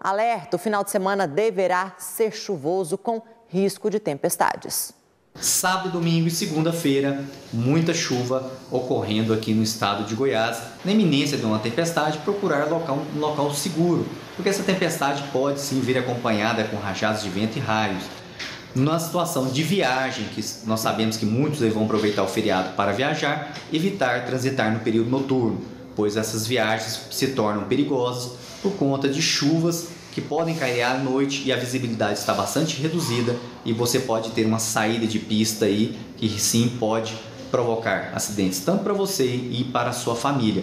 Alerta: o final de semana deverá ser chuvoso com risco de tempestades. Sábado, domingo e segunda-feira, muita chuva ocorrendo aqui no estado de Goiás. Na iminência de uma tempestade, procurar um local seguro, porque essa tempestade pode sim vir acompanhada com rajadas de vento e raios. Na situação de viagem, que nós sabemos que muitos vão aproveitar o feriado para viajar, evitar transitar no período noturno, pois essas viagens se tornam perigosas por conta de chuvas que podem cair à noite e a visibilidade está bastante reduzida e você pode ter uma saída de pista aí que sim pode provocar acidentes tanto para você e para a sua família.